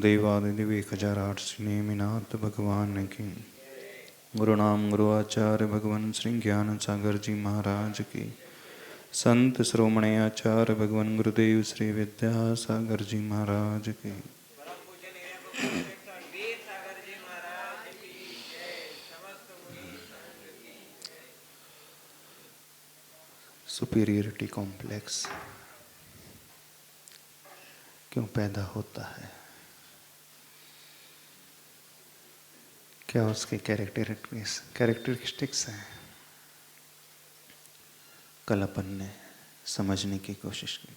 देवादिदेव 1008 नेमिनाथ भगवान की। गुरु नाम गुरु आचार्य भगवान श्री ज्ञान सागर जी महाराज की। संत श्रोमणे आचार्य भगवान गुरुदेव श्री विद्यासागर जी महाराज की। सुपीरियरिटी कॉम्प्लेक्स क्यों पैदा होता है, क्या उसके कैरेक्टरिस्टिक्स हैं, कल अपन ने समझने की कोशिश की।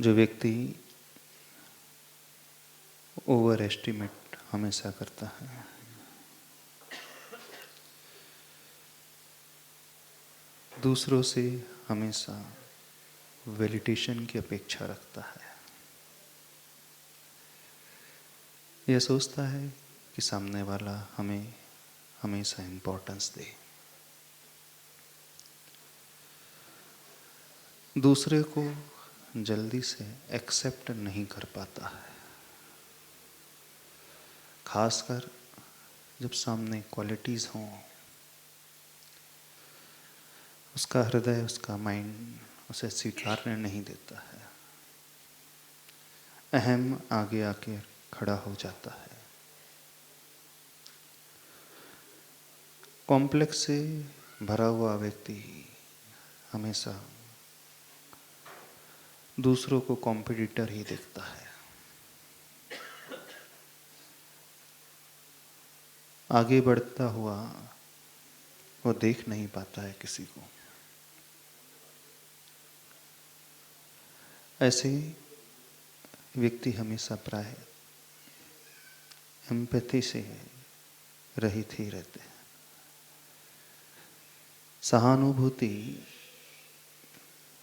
जो व्यक्ति ओवर एस्टिमेट हमेशा करता है, दूसरों से हमेशा वैलिडेशन की अपेक्षा रखता है, यह सोचता है कि सामने वाला हमें हमेशा इम्पोर्टेंस दे, दूसरे को जल्दी से एक्सेप्ट नहीं कर पाता है, खासकर जब सामने क्वालिटीज हों। उसका हृदय, उसका माइंड उसे स्वीकारने नहीं देता है, अहम आगे आके खड़ा हो जाता है। कॉम्प्लेक्स से भरा हुआ व्यक्ति हमेशा दूसरों को कॉम्पिटिटर ही देखता है, आगे बढ़ता हुआ वो देख नहीं पाता है किसी को। ऐसे व्यक्ति हमेशा प्राय एम्पैथी से रहित ही रहते हैं। सहानुभूति,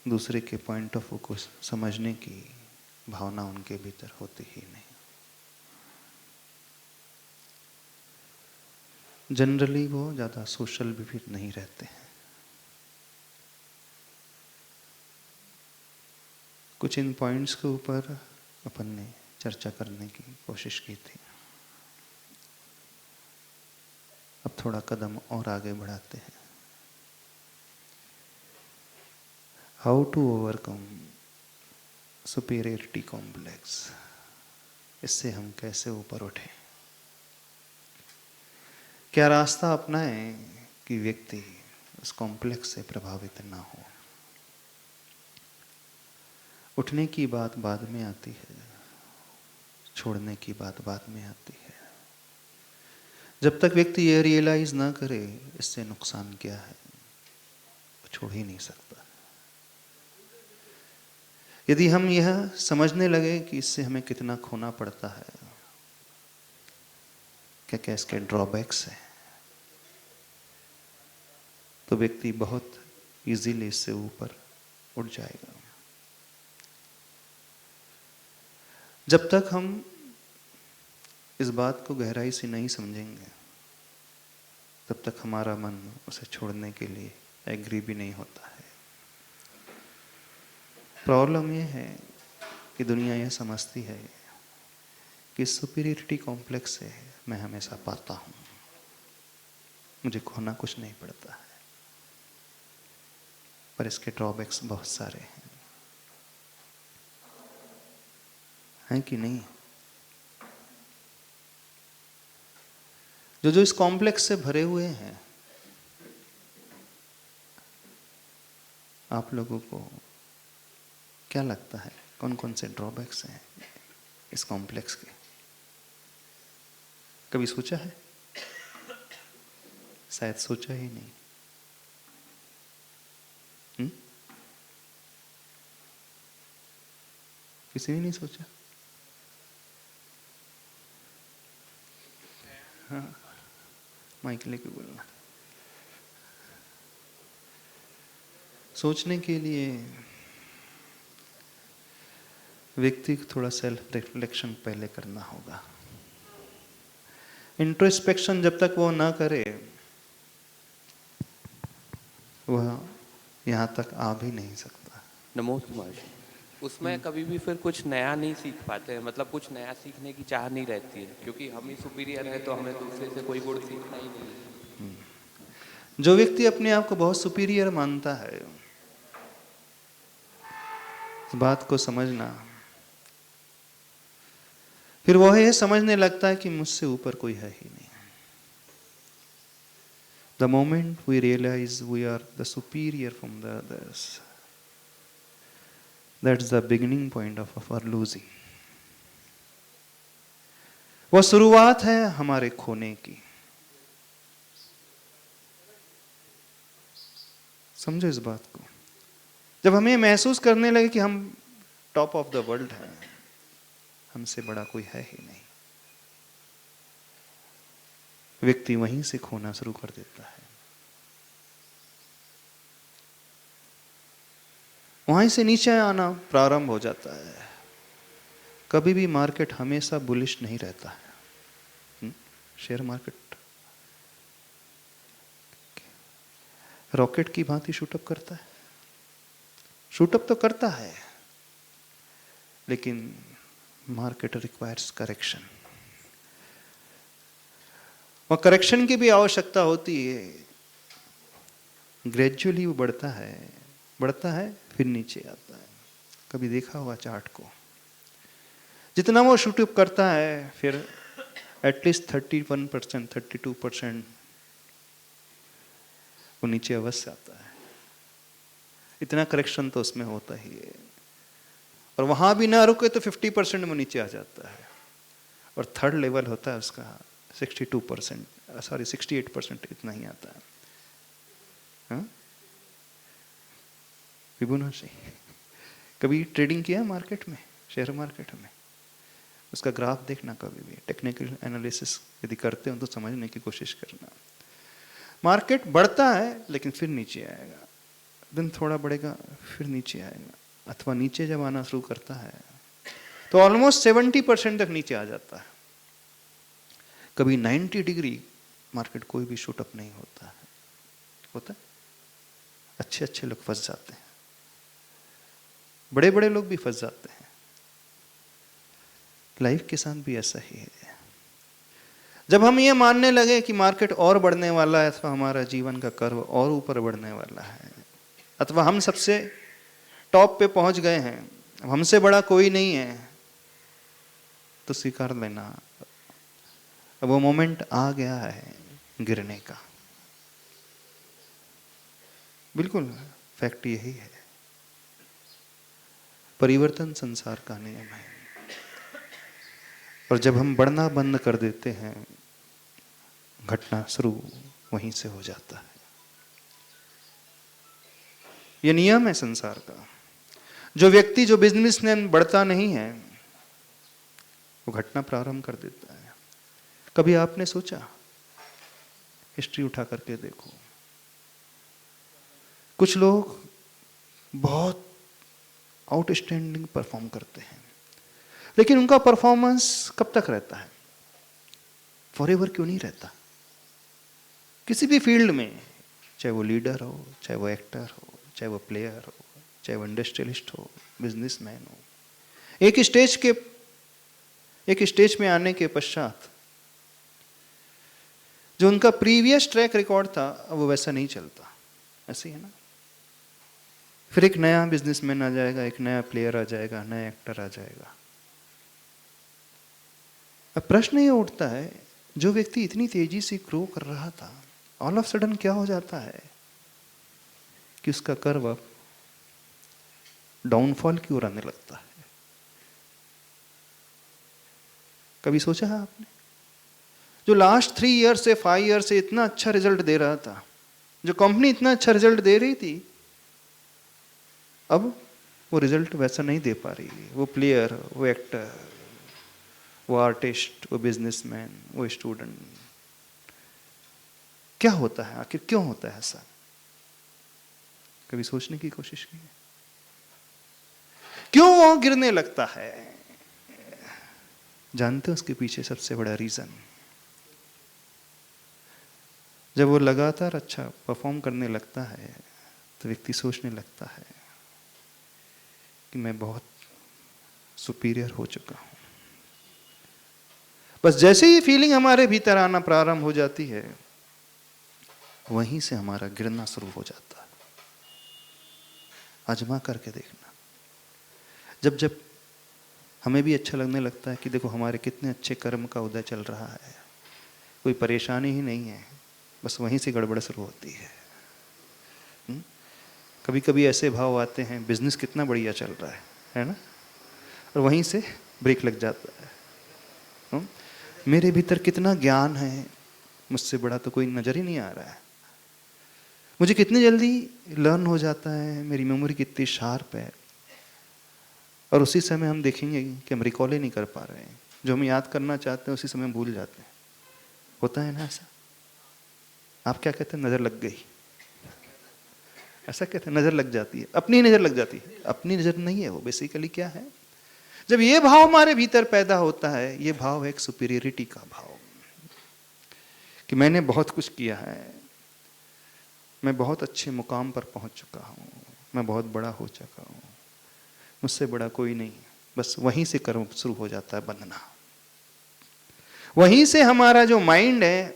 दूसरे के पॉइंट ऑफ व्यू को समझने की भावना उनके भीतर होती ही नहीं। जनरली वो ज़्यादा सोशल भी नहीं रहते हैं। कुछ इन पॉइंट्स के ऊपर अपन ने चर्चा करने की कोशिश की थी। अब थोड़ा कदम और आगे बढ़ाते हैं। How to overcome superiority complex, इससे हम कैसे ऊपर उठें, क्या रास्ता अपनाएं कि व्यक्ति उस कॉम्प्लेक्स से प्रभावित ना हो। उठने की बात बाद में आती है, छोड़ने की बात बाद में आती है। जब तक व्यक्ति ये रियलाइज ना करे इससे नुकसान क्या है, वो छोड़ ही नहीं सकता। यदि हम यह समझने लगे कि इससे हमें कितना खोना पड़ता है, क्या क्या इसके ड्रॉबैक्स हैं, तो व्यक्ति बहुत इजीली इससे ऊपर उठ जाएगा। जब तक हम इस बात को गहराई से नहीं समझेंगे, तब तक हमारा मन उसे छोड़ने के लिए एग्री भी नहीं होता है। प्रॉब्लम यह है कि दुनिया यह समझती है कि सुपीरियरिटी कॉम्प्लेक्स से मैं हमेशा पाता हूँ, मुझे खोना कुछ नहीं पड़ता है। पर इसके ड्रॉबैक्स बहुत सारे हैं कि नहीं? जो इस कॉम्प्लेक्स से भरे हुए हैं, आप लोगों को क्या लगता है कौन कौन से ड्रॉबैक्स हैं इस कॉम्प्लेक्स के? कभी सोचा है? शायद सोचा ही नहीं। किसी ने नहीं सोचा? हाँ, माइक लेके बोलना। सोचने के लिए व्यक्ति को थोड़ा सेल्फ रिफ्लेक्शन पहले करना होगा। इंट्रोस्पेक्शन जब तक वो ना करे, वह यहाँ तक आ भी नहीं सकता। नमो कुमार जी। उसमें कभी भी फिर कुछ नया नहीं सीख पाते हैं, मतलब कुछ नया सीखने की चाह नहीं रहती है, क्योंकि हम ही सुपीरियर है तो हमें दूसरे से कोई गुण सीखना ही नहीं है। जो व्यक्ति अपने आप को बहुत सुपीरियर मानता है, इस बात को समझना, फिर वह यह समझने लगता है कि मुझसे ऊपर कोई है ही नहीं। The moment we realize we are the superior from the others, that's the beginning point of our losing. वह शुरुआत है हमारे खोने की। समझो इस बात को। जब हमें महसूस करने लगे कि हम टॉप ऑफ द वर्ल्ड हैं, हमसे बड़ा कोई है ही नहीं, व्यक्ति वहीं से खोना शुरू कर देता है। वहीं से नीचे आना प्रारंभ हो जाता है। कभी भी मार्केट हमेशा बुलिश नहीं रहता है। शेयर मार्केट रॉकेट की भांति शूटअप करता है। शूटअप तो करता है, लेकिन मार्केट रिक्वायर्स करेक्शन, और करेक्शन की भी आवश्यकता होती है। ग्रेजुअली वो बढ़ता है, फिर नीचे आता है। कभी देखा होगा चार्ट को, जितना वो शूटअप करता है, फिर एटलीस्ट 31%, 32% वो नीचे अवश्य आता है। इतना करेक्शन तो उसमें होता ही है, और वहां भी ना रुके तो 50% में नीचे आ जाता है, और थर्ड लेवल होता है उसका 68%, इतना ही आता है। फिबोनाची कभी ट्रेडिंग किया मार्केट में, शेयर मार्केट में? उसका ग्राफ देखना, कभी भी टेक्निकल एनालिसिस यदि करते हो तो समझने की कोशिश करना। मार्केट बढ़ता है लेकिन फिर नीचे आएगा, दिन थोड़ा बढ़ेगा फिर नीचे आएगा, अथवा नीचे जब आना शुरू करता है तो ऑलमोस्ट 70% तक नीचे आ जाता है। कभी 90 डिग्री मार्केट कोई भी शूटअप नहीं होता है। अच्छे अच्छे लोग फंस जाते हैं, बड़े बड़े लोग भी फंस जाते हैं। लाइफ के साथ भी ऐसा ही है। जब हम ये मानने लगे कि मार्केट और बढ़ने वाला है, अथवा हमारा जीवन का कर्व और ऊपर बढ़ने वाला है, अथवा हम सबसे टॉप पे पहुंच गए हैं, अब हमसे बड़ा कोई नहीं है, तो स्वीकार लेना, अब वो मोमेंट आ गया है गिरने का। बिल्कुल फैक्ट यही है। परिवर्तन संसार का नियम है, और जब हम बढ़ना बंद कर देते हैं, घटना शुरू वहीं से हो जाता है। यह नियम है संसार का। जो व्यक्ति, जो बिजनेसमैन बढ़ता नहीं है, वो घटना प्रारंभ कर देता है। कभी आपने सोचा, हिस्ट्री उठा करके देखो, कुछ लोग बहुत आउटस्टैंडिंग परफॉर्म करते हैं, लेकिन उनका परफॉर्मेंस कब तक रहता है? फॉरएवर क्यों नहीं रहता? किसी भी फील्ड में, चाहे वो लीडर हो, चाहे वो एक्टर हो, चाहे वो प्लेयर हो, चाहे वो इंडस्ट्रियलिस्ट हो, बिजनेसमैन हो, एक स्टेज में आने के पश्चात जो उनका प्रीवियस ट्रैक रिकॉर्ड था, अब वो वैसा नहीं चलता। ऐसे ही है ना? फिर एक नया बिजनेसमैन आ जाएगा, एक नया प्लेयर आ जाएगा, नया एक्टर आ जाएगा। अब प्रश्न ये उठता है, जो व्यक्ति इतनी तेजी से ग्रो कर रहा था, ऑल ऑफ सडन क्या हो जाता है कि उसका कर्व अब डाउनफॉल की ओर आने लगता है? कभी सोचा है आपने? जो लास्ट 3 ईयर से 5 ईयर से इतना अच्छा रिजल्ट दे रहा था, जो कंपनी इतना अच्छा रिजल्ट दे रही थी, अब वो रिजल्ट वैसा नहीं दे पा रही। वो प्लेयर, वो एक्टर, वो आर्टिस्ट, वो बिजनेसमैन, वो स्टूडेंट, क्या होता है आखिर? क्यों होता है ऐसा? कभी सोचने की कोशिश की है? क्यों वो गिरने लगता है? जानते हो उसके पीछे सबसे बड़ा रीजन? जब वो लगातार अच्छा परफॉर्म करने लगता है, तो व्यक्ति सोचने लगता है कि मैं बहुत सुपीरियर हो चुका हूं। बस जैसे ही फीलिंग हमारे भीतर आना प्रारंभ हो जाती है, वहीं से हमारा गिरना शुरू हो जाता है। आजमा करके देखना। जब जब हमें भी अच्छा लगने लगता है कि देखो हमारे कितने अच्छे कर्म का उदय चल रहा है, कोई परेशानी ही नहीं है, बस वहीं से गड़बड़ शुरू होती है। कभी कभी ऐसे भाव आते हैं, बिजनेस कितना बढ़िया चल रहा है ना, और वहीं से ब्रेक लग जाता है। मेरे भीतर कितना ज्ञान है, मुझसे बड़ा तो कोई नज़र ही नहीं आ रहा है। मुझे कितनी जल्दी लर्न हो जाता है, मेरी मेमोरी कितनी शार्प है, और उसी समय हम देखेंगे कि हम रिकॉल ही नहीं कर पा रहे हैं। जो हम याद करना चाहते हैं उसी समय भूल जाते हैं। होता है ना ऐसा? आप क्या कहते हैं? नज़र लग गई, ऐसा कहते हैं? नज़र लग जाती है, अपनी नज़र लग जाती है। अपनी नज़र नहीं है वो, बेसिकली क्या है, जब ये भाव हमारे भीतर पैदा होता है, ये भाव है एक सुपीरियरिटी का भाव, कि मैंने बहुत कुछ किया है, मैं बहुत अच्छे मुकाम पर पहुंच चुका हूं, मैं बहुत बड़ा हो चुका हूं, मुझसे बड़ा कोई नहीं। बस वहीं से कर्म शुरू हो जाता है बंधना। वहीं से हमारा जो माइंड है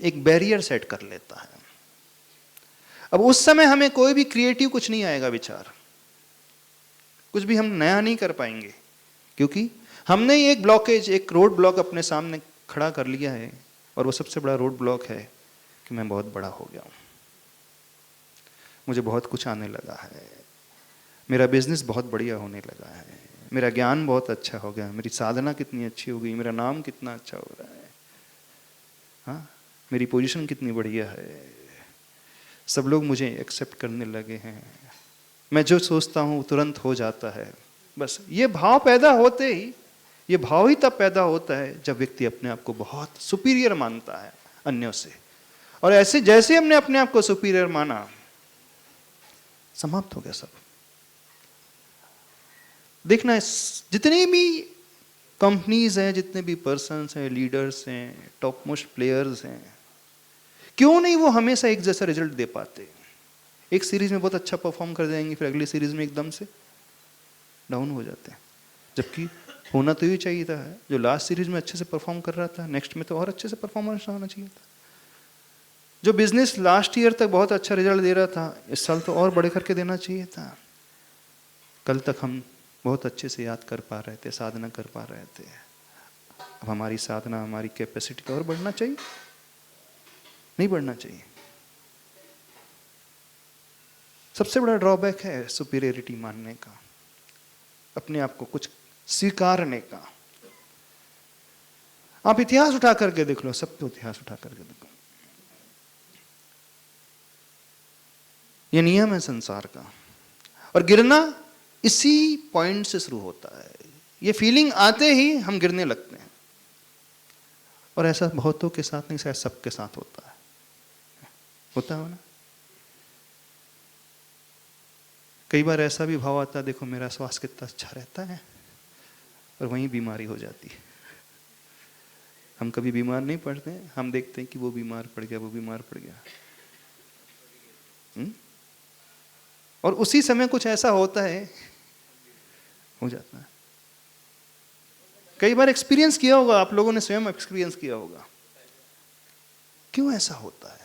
एक बैरियर सेट कर लेता है। अब उस समय हमें कोई भी क्रिएटिव कुछ नहीं आएगा विचार, कुछ भी हम नया नहीं कर पाएंगे, क्योंकि हमने एक ब्लॉकेज, एक रोड ब्लॉक अपने सामने खड़ा कर लिया है, और वो सबसे बड़ा रोड ब्लॉक है कि मैं बहुत बड़ा हो गया हूं, मुझे बहुत कुछ आने लगा है, मेरा बिजनेस बहुत बढ़िया होने लगा है, मेरा ज्ञान बहुत अच्छा हो गया, मेरी साधना कितनी अच्छी हो गई, मेरा नाम कितना अच्छा हो रहा है, हाँ, मेरी पोजीशन कितनी बढ़िया है, सब लोग मुझे एक्सेप्ट करने लगे हैं, मैं जो सोचता हूँ तुरंत हो जाता है। बस ये भाव पैदा होते ही, ये भाव ही तब पैदा होता है जब व्यक्ति अपने आप को बहुत सुपीरियर मानता है अन्यों से, और ऐसे जैसे हमने अपने आप को सुपीरियर माना, समाप्त हो गया सब। देखना, जितने भी कंपनीज हैं, जितने भी पर्सन्स हैं, लीडर्स हैं, टॉप मोस्ट प्लेयर्स हैं, क्यों नहीं वो हमेशा एक जैसा रिजल्ट दे पाते? एक सीरीज में बहुत अच्छा परफॉर्म कर जाएंगे, फिर अगली सीरीज में एकदम से डाउन हो जाते हैं। जबकि होना तो ये चाहिए था, जो लास्ट सीरीज में अच्छे से परफॉर्म कर रहा था, नेक्स्ट में तो और अच्छे से परफॉर्मेंस होना चाहिए था। जो बिजनेस लास्ट ईयर तक बहुत अच्छा रिजल्ट दे रहा था, इस साल तो और बड़े करके देना चाहिए था। कल तक हम बहुत अच्छे से याद कर पा रहे थे, साधना कर पा रहे थे, अब हमारी साधना, हमारी कैपेसिटी और बढ़ना चाहिए, नहीं बढ़ना चाहिए। सबसे बड़ा ड्रॉबैक है सुपीरियरिटी मानने का, अपने आप को कुछ स्वीकारने का। आप इतिहास उठा करके देख लो, सब तो इतिहास उठा करके देखो, ये नियम है संसार का, और गिरना इसी पॉइंट से शुरू होता है। ये फीलिंग आते ही हम गिरने लगते हैं, और ऐसा बहुतों के साथ नहीं, शायद सबके साथ होता है, होता है ना। कई बार ऐसा भी भाव आता है, देखो मेरा स्वास्थ्य कितना अच्छा रहता है, और वहीं बीमारी हो जाती है। हम कभी बीमार नहीं पड़ते हैं, हम देखते हैं कि वो बीमार पड़ गया, वो बीमार पड़ गया, और उसी समय कुछ ऐसा होता है, हो जाता है। कई बार एक्सपीरियंस किया होगा आप लोगों ने, स्वयं एक्सपीरियंस किया होगा, क्यों ऐसा होता है।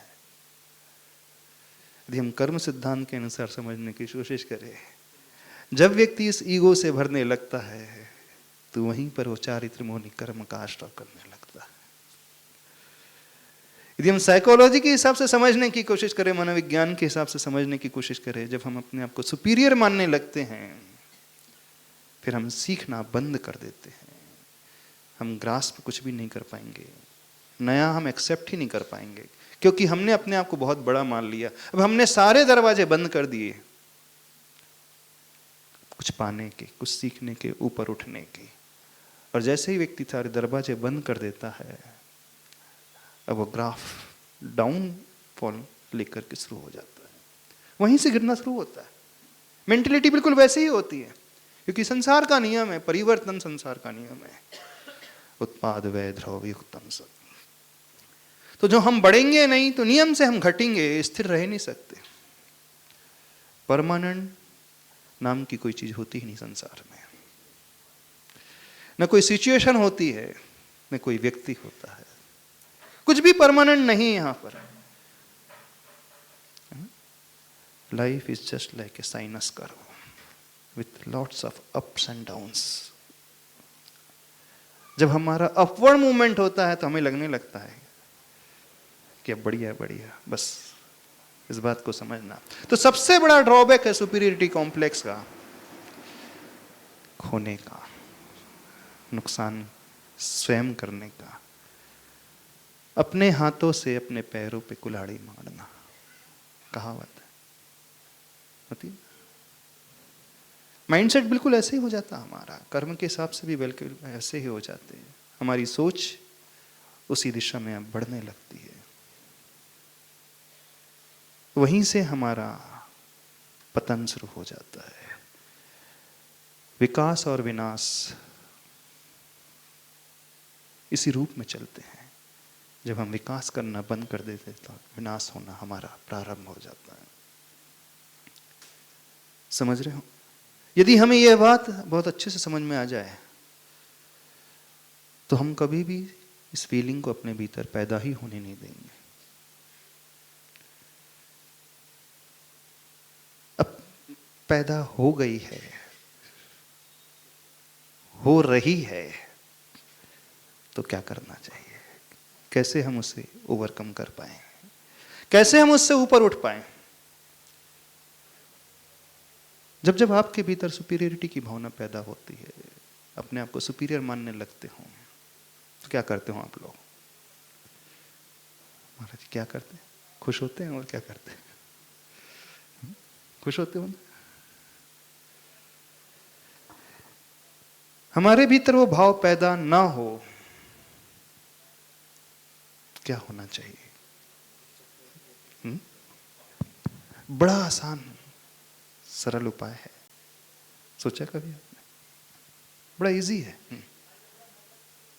यदि हम कर्म सिद्धांत के अनुसार समझने की कोशिश करें, जब व्यक्ति इस ईगो से भरने लगता है, तो वहीं पर वो चारित्र मोहनी कर्म का आश्रय करने लगता है। यदि हम साइकोलॉजी के हिसाब से समझने की कोशिश करें, मनोविज्ञान के हिसाब से समझने की कोशिश करें, जब हम अपने आप को सुपीरियर मानने लगते हैं, फिर हम सीखना बंद कर देते हैं, हम ग्रास्प कुछ भी नहीं कर पाएंगे, नया हम एक्सेप्ट ही नहीं कर पाएंगे, क्योंकि हमने अपने आप को बहुत बड़ा मान लिया। अब हमने सारे दरवाजे बंद कर दिए कुछ पाने के, कुछ सीखने के, ऊपर उठने के, और जैसे ही व्यक्ति सारे दरवाजे बंद कर देता है, अब वो ग्राफ डाउन फॉल लेकर के शुरू हो जाता है, वहीं से गिरना शुरू होता है। मेंटेलिटी बिल्कुल वैसे ही होती है, क्योंकि संसार का नियम है, परिवर्तन संसार का नियम है, उत्पाद वै ध्रुव युक्तम सब। तो जो हम बढ़ेंगे नहीं, तो नियम से हम घटेंगे, स्थिर रह नहीं सकते। परमानेंट नाम की कोई चीज होती ही नहीं संसार में। न कोई सिचुएशन होती है, न कोई व्यक्ति होता है, कुछ भी परमानेंट नहीं है यहां पर। Life is just like a sinus curve with lots of ups and downs. जब हमारा अपवर्ड मूवमेंट होता है तो हमें लगने लगता है कि अब बढ़िया बढ़िया, बस इस बात को समझना। तो सबसे बड़ा ड्रॉबैक है सुपीरियरिटी कॉम्प्लेक्स का, खोने का, नुकसान स्वयं करने का, अपने हाथों से अपने पैरों पे कुल्हाड़ी मारना। कहावत है, होती। माइंडसेट बिल्कुल ऐसे ही हो जाता हमारा, कर्म के हिसाब से भी बिल्कुल ऐसे ही हो जाते हैं। हमारी सोच उसी दिशा में अब बढ़ने लगती है, वहीं से हमारा पतन शुरू हो जाता है। विकास और विनाश इसी रूप में चलते हैं। जब हम विकास करना बंद कर देते तो विनाश होना हमारा प्रारंभ हो जाता है। समझ रहे हो? यदि हमें यह बात बहुत अच्छे से समझ में आ जाए तो हम कभी भी इस फीलिंग को अपने भीतर पैदा ही होने नहीं देंगे। अब पैदा हो गई है, हो रही है, तो क्या करना चाहिए? कैसे हम उसे ओवरकम कर पाए, कैसे हम उससे ऊपर उठ पाए? जब जब आपके भीतर सुपीरियरिटी की भावना पैदा होती है, अपने आप को सुपीरियर मानने लगते हो, तो क्या करते हो आप लोग? महाराज क्या करते हैं? खुश होते हैं और क्या करते हैं? खुश होते हो ना? हमारे भीतर वो भाव पैदा ना हो, क्या होना चाहिए? बड़ा आसान सरल उपाय है, सोचा कभी आपने? बड़ा इजी है।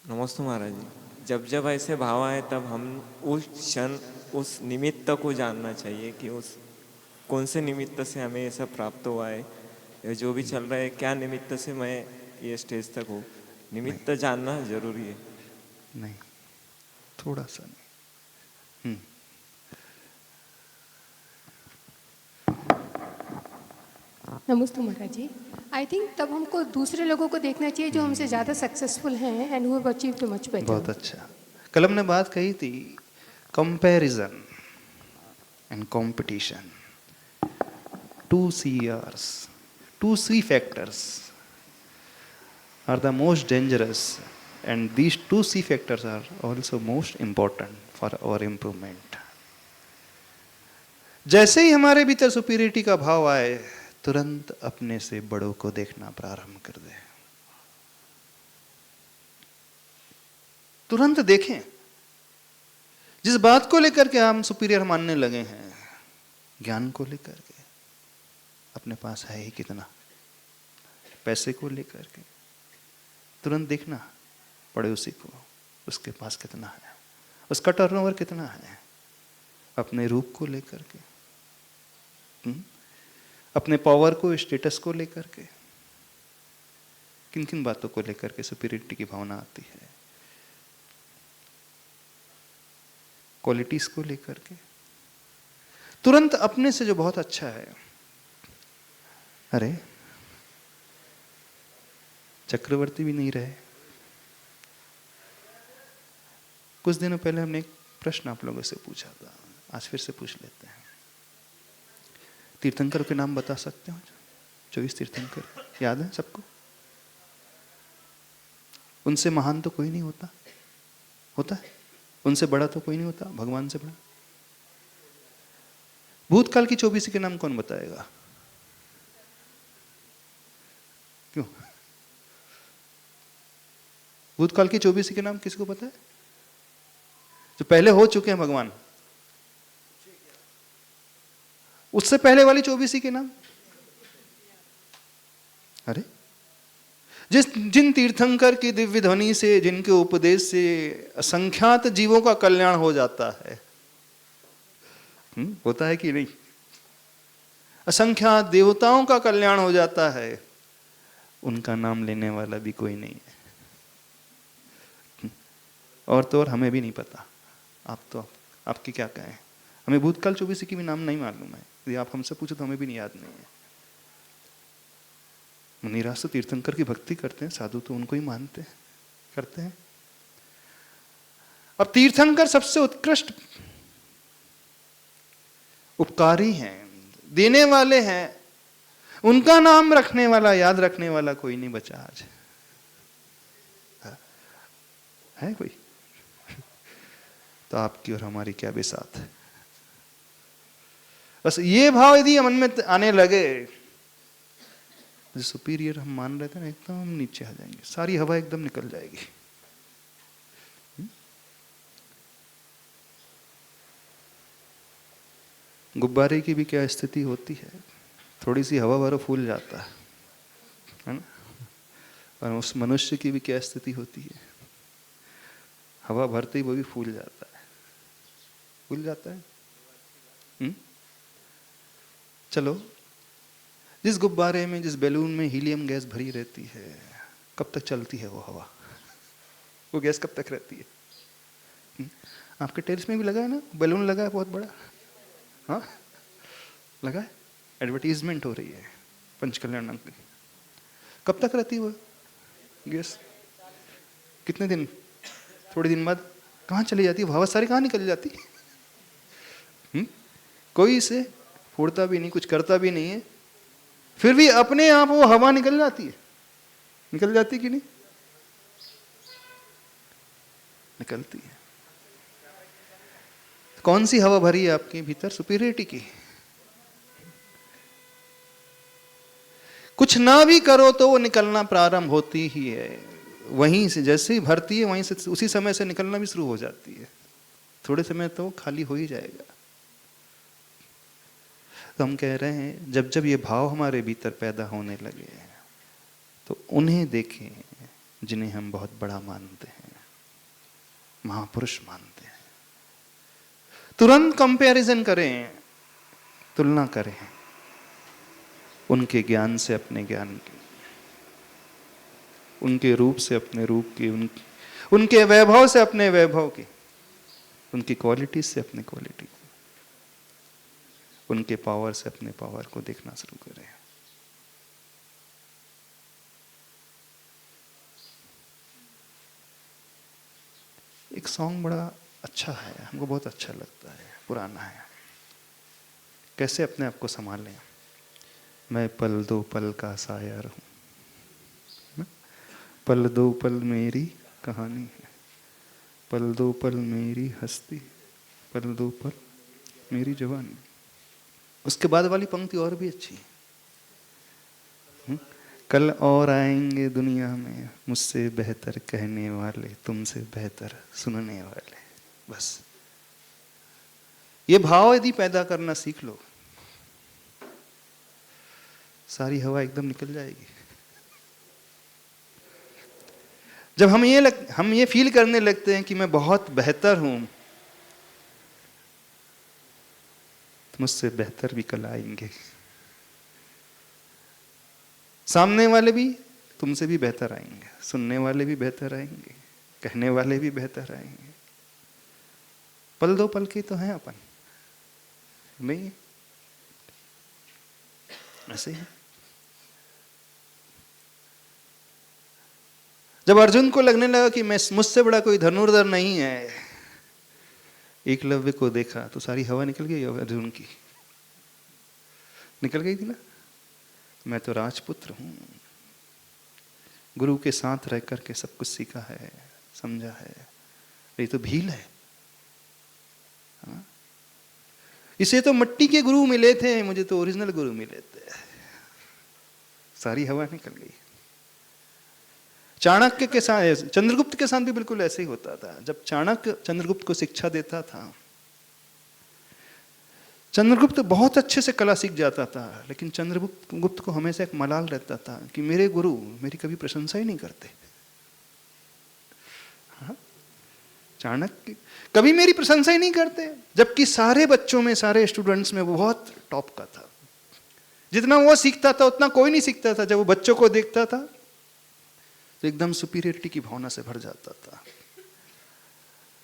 नमस्ते महाराज जी। जब जब ऐसे भाव आए तब हम उस क्षण उस निमित्त को जानना चाहिए कि उस कौन से निमित्त से हमें ऐसा प्राप्त हुआ है, या जो भी चल रहा है क्या निमित्त से मैं ये स्टेज तक हूँ। निमित्त जानना जरूरी है। नहीं, थोड़ा सा नहीं। नमस्ते महाराज जी। आई थिंक तब हमको दूसरे लोगों को देखना चाहिए जो हमसे ज़्यादा सक्सेसफुल हैं and who have achieved much better. बहुत अच्छा। कलम ने बात कही थी, comparison and competition, two C factors are the most dangerous and these two C factors are also most important for our improvement. जैसे ही हमारे भीतर सुपीरियरिटी का भाव आए, तुरंत अपने से बड़ों को देखना प्रारंभ कर दे। तुरंत देखें, जिस बात को लेकर के हम सुपीरियर मानने लगे हैं, ज्ञान को लेकर के, अपने पास है ही कितना, पैसे को लेकर के, तुरंत देखना पड़ोसी को, उसके पास कितना है, उसका टर्नओवर कितना है। अपने रूप को लेकर के, अपने पावर को, स्टेटस को लेकर के, किन किन बातों को लेकर के सुपीरियरिटी की भावना आती है। क्वालिटीज को लेकर के तुरंत अपने से जो बहुत अच्छा है, अरे चक्रवर्ती भी नहीं रहे। कुछ दिनों पहले हमने एक प्रश्न आप लोगों से पूछा था, आज फिर से पूछ लेते हैं। तीर्थंकर के नाम बता सकते हो? 24 तीर्थंकर याद है सबको? उनसे महान तो कोई नहीं होता, होता है? उनसे बड़ा तो कोई नहीं होता, भगवान से बड़ा। भूतकाल की 24 के नाम कौन बताएगा? क्यों? भूतकाल की 24 के नाम किसको पता है? जो पहले हो चुके हैं भगवान। उससे पहले वाली 24 के नाम? अरे जिन तीर्थंकर की दिव्य ध्वनि से, जिनके उपदेश से असंख्यात जीवों का कल्याण हो जाता है, होता है कि नहीं? असंख्यात देवताओं का कल्याण हो जाता है, उनका नाम लेने वाला भी कोई नहीं है। और तो और हमें भी नहीं पता। आपकी क्या कहें, हमें भूतकाल 24 की भी नाम नहीं मालूम है। यदि आप हमसे पूछो तो हमें भी नहीं याद नहीं है। मुनिराज तो तीर्थंकर की भक्ति करते हैं, साधु तो उनको ही मानते हैं, करते हैं। अब तीर्थंकर सबसे उत्कृष्ट उपकारी हैं, देने वाले हैं। उनका नाम रखने वाला, याद रखने वाला कोई नहीं बचा आज, है कोई? तो आपकी और हमारी क्या बिसात है। बस ये भाव यदि मन में आने लगे, जो सुपीरियर हम मान रहे थे ना, एकदम नीचे आ जाएंगे, सारी हवा एकदम निकल जाएगी। गुब्बारे की भी क्या स्थिति होती है, थोड़ी सी हवा भरो फूल जाता है ना। और उस मनुष्य की भी क्या स्थिति होती है, हवा भरते ही वो भी फूल जाता है, फूल जाता है। चलो, जिस गुब्बारे में, जिस बैलून में हीलियम गैस भरी रहती है, कब तक चलती है वो हवा? वो गैस कब तक रहती है? आपके टेरेस में भी लगा है ना बैलून, लगा है बहुत बड़ा, हाँ लगा है, एडवर्टीजमेंट हो रही है पंचकल्याण की। कब तक रहती है वो गैस? कितने दिन? थोड़े दिन बाद कहाँ चली जाती है वो हवा? सारी कहाँ निकल जाती है? कोई इसे फोड़ता भी नहीं, कुछ करता भी नहीं है, फिर भी अपने आप वो हवा निकल जाती है। निकल जाती कि नहीं? निकलती है। कौन सी हवा भरी है आपके भीतर? सुपीरियरिटी की। कुछ ना भी करो तो वो निकलना प्रारंभ होती ही है। वहीं से जैसे ही भरती है, वहीं से उसी समय से निकलना भी शुरू हो जाती है। थोड़े समय तो खाली हो ही जाएगा। तो हम कह रहे हैं, जब जब ये भाव हमारे भीतर पैदा होने लगे, तो उन्हें देखें जिन्हें हम बहुत बड़ा मानते हैं, महापुरुष मानते हैं। तुरंत कंपैरिजन करें, तुलना करें उनके ज्ञान से अपने ज्ञान की, उनके रूप से अपने रूप की, उनके वैभव से अपने वैभव की, उनकी क्वालिटी से अपनी क्वालिटी, उनके पावर से अपने पावर को देखना शुरू करें। एक सॉन्ग बड़ा अच्छा है, हमको बहुत अच्छा लगता है, पुराना है। कैसे अपने आप को संभालें? मैं पल दो पल का शायर हूँ, पल दो पल मेरी कहानी है, पल दो पल मेरी हस्ती, पल दो पल मेरी जवानी। उसके बाद वाली पंक्ति और भी अच्छी है। कल और आएंगे दुनिया में मुझसे बेहतर कहने वाले, तुमसे बेहतर सुनने वाले। बस ये भाव यदि पैदा करना सीख लो, सारी हवा एकदम निकल जाएगी। जब हम ये फील करने लगते हैं कि मैं बहुत बेहतर हूं, तो मुझसे बेहतर भी कल आएंगे। सामने वाले भी तुमसे भी बेहतर आएंगे, सुनने वाले भी बेहतर आएंगे, कहने वाले भी बेहतर आएंगे। पल दो पल के तो हैं अपन, नहीं ऐसे ही। जब अर्जुन को लगने लगा कि मैं, मुझसे बड़ा कोई धनुर्धर नहीं है, एकलव्य को देखा तो सारी हवा निकल गई अर्जुन की, निकल गई थी ना। मैं तो राजपुत्र हूं, गुरु के साथ रह करके सब कुछ सीखा है, समझा है, ये तो भील है। हाँ? इसे तो मिट्टी के गुरु मिले थे, मुझे तो ओरिजिनल गुरु मिले थे। सारी हवा निकल गई। चाणक्य के साथ, चंद्रगुप्त के साथ भी बिल्कुल ऐसे ही होता था। जब चाणक्य चंद्रगुप्त को शिक्षा देता था, चंद्रगुप्त बहुत अच्छे से कला सीख जाता था, लेकिन चंद्रगुप्त को हमेशा एक मलाल रहता था कि मेरे गुरु मेरी कभी प्रशंसा ही नहीं करते। हाँ? चाणक्य कभी मेरी प्रशंसा ही नहीं करते, जबकि सारे बच्चों में, सारे स्टूडेंट्स में वो बहुत टॉप का था। जितना वो सीखता था उतना कोई नहीं सीखता था। जब वो बच्चों को देखता था तो एकदम सुपीरियरिटी की भावना से भर जाता था।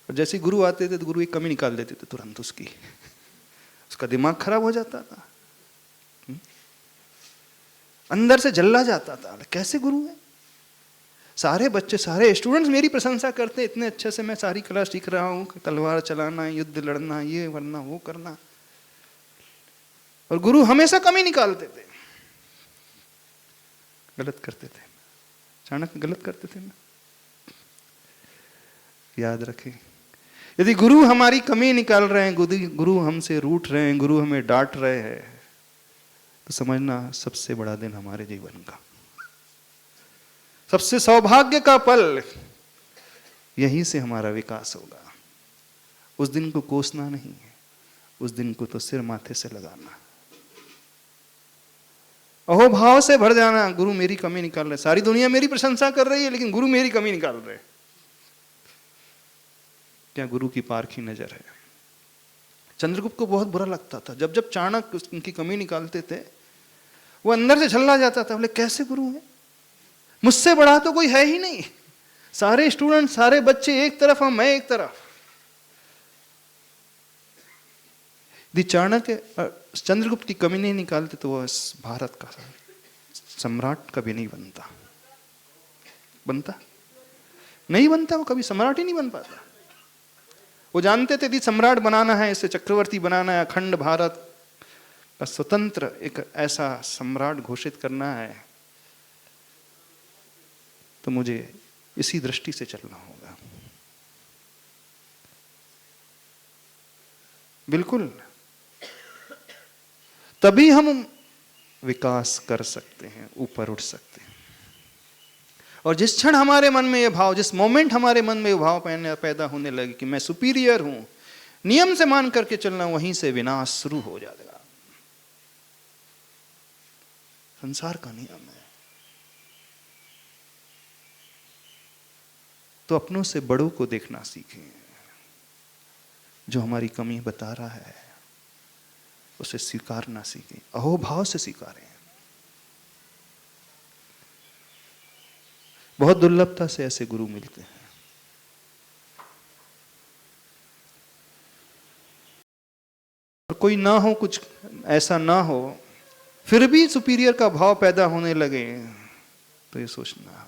और जैसे गुरु आते थे तो गुरु एक कमी निकाल देते थे तुरंत उसकी, उसका दिमाग खराब हो जाता था, अंदर से जल्ला जाता था, कैसे गुरु है। सारे बच्चे, सारे स्टूडेंट्स मेरी प्रशंसा करते, इतने अच्छे से मैं सारी कला सीख रहा हूँ, तलवार चलाना, युद्ध लड़ना, ये करना, वो करना, और गुरु हमेशा कमी निकालते थे। गलत करते थे, चाणक्य गलत करते थे ना। याद रखें, यदि गुरु हमारी कमी निकाल रहे हैं, गुरु हमसे रूठ रहे हैं, गुरु हमें डांट रहे हैं, तो समझना सबसे बड़ा दिन हमारे जीवन का, सबसे सौभाग्य का पल, यहीं से हमारा विकास होगा। उस दिन को कोसना नहीं है, उस दिन को तो सिर माथे से लगाना, अहोभाव से भर जाना। गुरु मेरी कमी निकाल रहे, सारी दुनिया मेरी प्रशंसा कर रही है लेकिन गुरु मेरी कमी निकाल रहे। क्या गुरु की पारखी नजर है। चंद्रगुप्त को बहुत बुरा लगता था जब जब चाणक्य उनकी कमी निकालते थे, वो अंदर से झल्ला जाता था। बोले कैसे गुरु है, मुझसे बड़ा तो कोई है ही नहीं, सारे स्टूडेंट, सारे बच्चे एक तरफ और मैं एक तरफ। यदि चाणक्य चंद्रगुप्त की कमी नहीं निकालते तो वह इस भारत का सम्राट कभी नहीं बनता नहीं बनता, वो कभी सम्राट ही नहीं बन पाता। वो जानते थे यदि सम्राट बनाना है, इसे चक्रवर्ती बनाना है, अखंड भारत का स्वतंत्र एक ऐसा सम्राट घोषित करना है, तो मुझे इसी दृष्टि से चलना होगा। बिल्कुल, तभी हम विकास कर सकते हैं, ऊपर उठ सकते हैं। और जिस क्षण हमारे मन में यह भाव, जिस मोमेंट हमारे मन में यह भाव पैदा होने लगे कि मैं सुपीरियर हूं, नियम से मान करके चलना, वहीं से विनाश शुरू हो जाएगा। संसार का नियम है। तो अपनों से बड़ों को देखना सीखें। जो हमारी कमी बता रहा है उसे स्वीकारना सीखें, अहोभाव से स्वीकारें। बहुत दुर्लभता से ऐसे गुरु मिलते हैं। और कोई ना हो, कुछ ऐसा ना हो, फिर भी सुपीरियर का भाव पैदा होने लगे, तो ये सोचना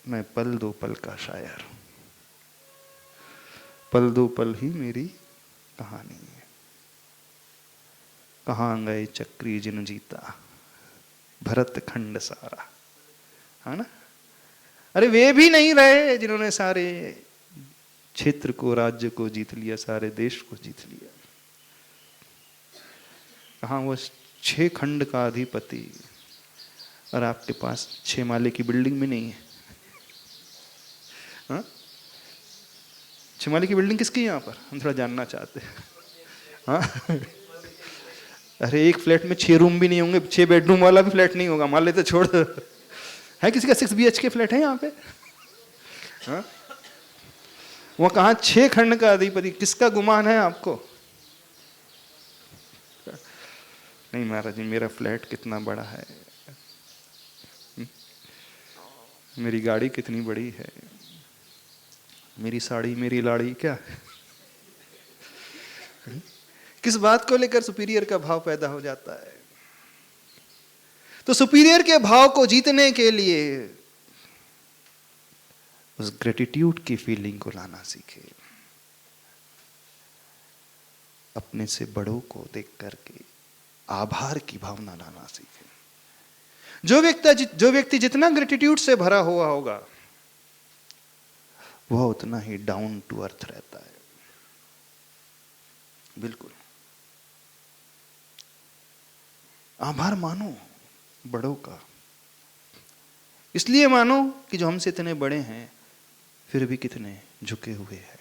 मैं पल दो पल का शायर हूं, पल दो पल ही मेरी कहानी है। कहां गए चक्री जिन जीता, भरत खंड सारा, है ना। अरे वे भी नहीं रहे जिन्होंने सारे क्षेत्र को, राज्य को जीत लिया, सारे देश को जीत लिया। कहां वो 6 खंड का अधिपति, और आपके पास 6 माले की बिल्डिंग भी नहीं है। हाँ, 6 माले की बिल्डिंग किसकी है यहाँ पर, हम थोड़ा जानना चाहते हैं। हाँ, अरे एक फ्लैट में 6 रूम भी नहीं होंगे, 6 बेडरूम वाला भी फ्लैट नहीं होगा, मान लेते छोड़ दो। है किसी का 6 BHK फ्लैट है यहाँ पे? हाँ? वो कहा 6 खंड का अधिपति, किसका गुमान है आपको? नहीं महाराज जी, मेरा फ्लैट कितना बड़ा है, मेरी गाड़ी कितनी बड़ी है, मेरी साड़ी, मेरी लाड़ी, क्या किस बात को लेकर सुपीरियर का भाव पैदा हो जाता है। तो सुपीरियर के भाव को जीतने के लिए उस ग्रेटिट्यूड की फीलिंग को लाना सीखे। अपने से बड़ों को देख करके आभार की भावना लाना सीखे। जो व्यक्ति जितना ग्रेटिट्यूड से भरा हुआ होगा, वह उतना ही डाउन टू अर्थ रहता है। बिल्कुल, आभार मानो बड़ों का। इसलिए मानो कि जो हमसे इतने बड़े हैं फिर भी कितने झुके हुए हैं,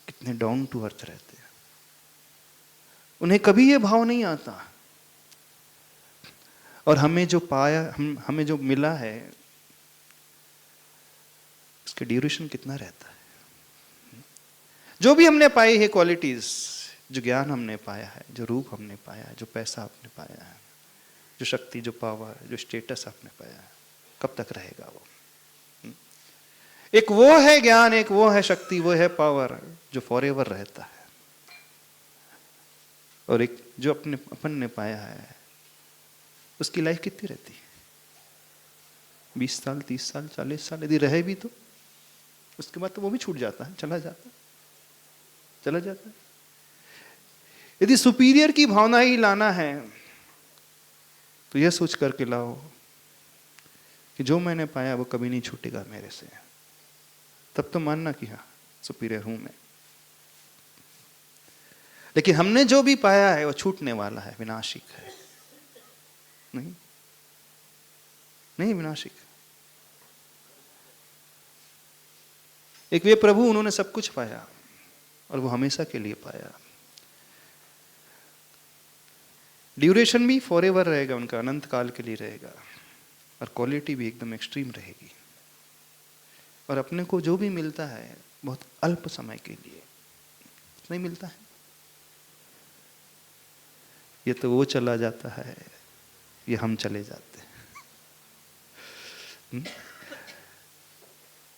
कितने डाउन टू अर्थ रहते हैं। उन्हें कभी ये भाव नहीं आता, और हमें जो पाया, हमें जो मिला है, इसका ड्यूरेशन कितना रहता है। जो भी हमने पाई है क्वालिटीज, जो ज्ञान हमने पाया है, जो रूप हमने पाया है, जो पैसा आपने पाया है, जो शक्ति, जो पावर, जो स्टेटस आपने पाया है, कब तक रहेगा वो? एक वो है ज्ञान, एक वो है शक्ति, वो है पावर जो फॉरएवर रहता है, और एक जो अपन ने पाया है उसकी लाइफ कितनी रहती है? 20 साल, 30 साल, 40 साल, यदि रहे भी तो उसके बाद तो वो भी छूट जाता है, चला जाता है। यदि सुपीरियर की भावना ही लाना है तो यह सोच करके लाओ कि जो मैंने पाया वो कभी नहीं छूटेगा मेरे से, तब तो मानना कि हाँ सुपीरियर हूं मैं। लेकिन हमने जो भी पाया है वो छूटने वाला है, विनाशिक है। नहीं विनाशिक। एक वे प्रभु, उन्होंने सब कुछ पाया और वो हमेशा के लिए पाया। ड्यूरेशन भी फॉरएवर रहेगा उनका, अनंत काल के लिए रहेगा, और क्वालिटी भी एकदम एक्सट्रीम रहेगी। और अपने को जो भी मिलता है बहुत अल्प समय के लिए नहीं मिलता है। ये तो वो चला जाता है, ये हम चले जाते हैं।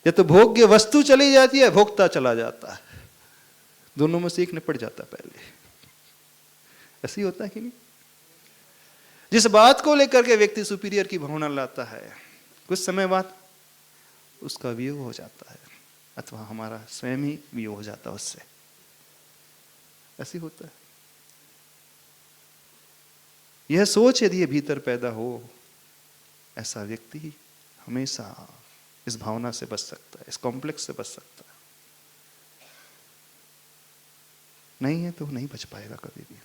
ये तो भोग्य वस्तु चली जाती है, भोक्ता चला जाता है। दोनों में से एक निपट जाता है पहले। ऐसे ही होता है कि नहीं? जिस बात को लेकर के व्यक्ति सुपीरियर की भावना लाता है, कुछ समय बाद उसका वियोग हो जाता है, अथवा हमारा स्वयं ही वियोग हो जाता है उससे। ऐसे ही होता है। यह सोच यदि भीतर पैदा हो, ऐसा व्यक्ति हमेशा इस भावना से बच सकता है, इस कॉम्प्लेक्स से बच सकता है। नहीं है तो नहीं बच पाएगा कभी भी।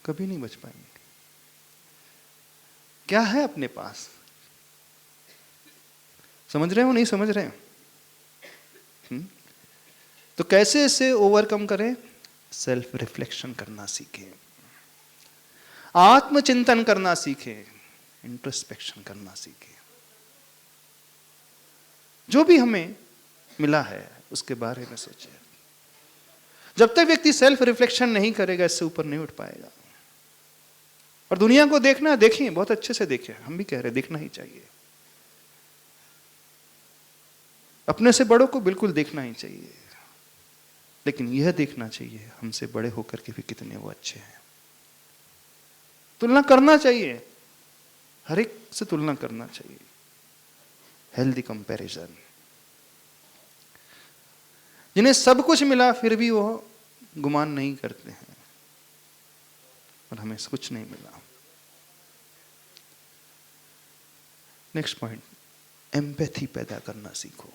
कभी नहीं बच पाएंगे। क्या है अपने पास? समझ रहे हो नहीं समझ रहे हो? तो कैसे इसे ओवरकम करें? सेल्फ रिफ्लेक्शन करना सीखें, आत्मचिंतन करना सीखें, इंट्रोस्पेक्शन करना सीखें। जो भी हमें मिला है उसके बारे में सोचें। जब तक व्यक्ति सेल्फ रिफ्लेक्शन नहीं करेगा, इससे ऊपर नहीं उठ पाएगा। और दुनिया को देखना, देखें, बहुत अच्छे से देखें। हम भी कह रहे हैं देखना ही चाहिए। अपने से बड़ों को बिल्कुल देखना ही चाहिए, लेकिन यह देखना चाहिए हमसे बड़े होकर के भी कितने वो अच्छे हैं। तुलना करना चाहिए, हर एक से तुलना करना चाहिए। Healthy comparison. जिन्हें सब कुछ मिला फिर भी वो गुमान नहीं करते हैं और हमें कुछ नहीं मिला। नेक्स्ट पॉइंट, एम्पैथी पैदा करना सीखो।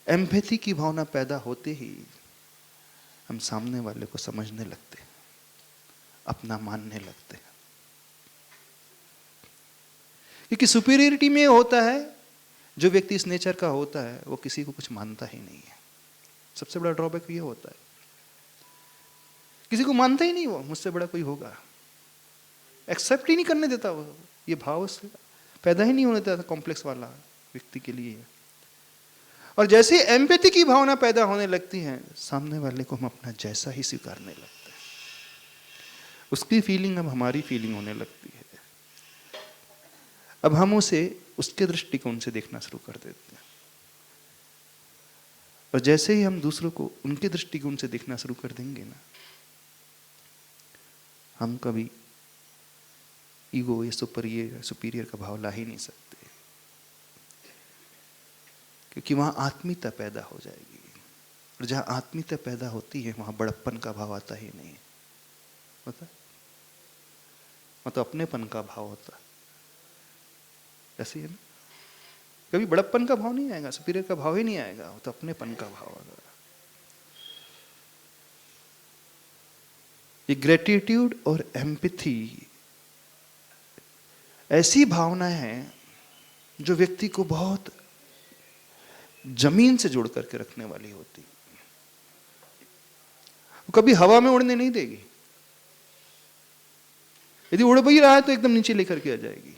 एम्पैथी की भावना पैदा होते ही हम सामने वाले को समझने लगते हैं, अपना मानने लगते हैं। क्योंकि सुपीरियरिटी में होता है, जो व्यक्ति इस नेचर का होता है वो किसी को कुछ मानता ही नहीं है। सबसे बड़ा ड्रॉबैक ये होता है, किसी को मानता ही नहीं वो मुझसे बड़ा कोई होगा, एक्सेप्ट ही नहीं करने देता वो। ये भाव उससे पैदा ही नहीं होने देता कॉम्प्लेक्स वाला व्यक्ति के लिए। और जैसे एम्पैथी की भावना पैदा होने लगती है, सामने वाले को हम अपना जैसा ही स्वीकारने लगते हैं। उसकी फीलिंग अब हमारी फीलिंग होने लगती है। अब हम उसे उसके दृष्टिकोण से देखना शुरू कर देते हैं। और जैसे ही हम दूसरों को उनके दृष्टिकोण से देखना शुरू कर देंगे ना, हम कभी ईगो या सुपीरियर का भाव ला ही नहीं सकते, क्योंकि वहां आत्मीयता पैदा हो जाएगी। और जहां आत्मीयता पैदा होती है वहां बड़प्पन का भाव आता ही नहीं होता, मतलब अपनेपन का भाव होता। ऐसे है ना, कभी बड़प्पन का भाव नहीं आएगा, सुपीरियर का भाव ही नहीं आएगा, तो अपनेपन का भाव आएगा। ये ग्रेटिट्यूड और एम्पैथी ऐसी भावना है जो व्यक्ति को बहुत जमीन से जोड़ करके रखने वाली होती। वो कभी हवा में उड़ने नहीं देगी। यदि उड़ भी रहा है तो एकदम नीचे लेकर के आ जाएगी।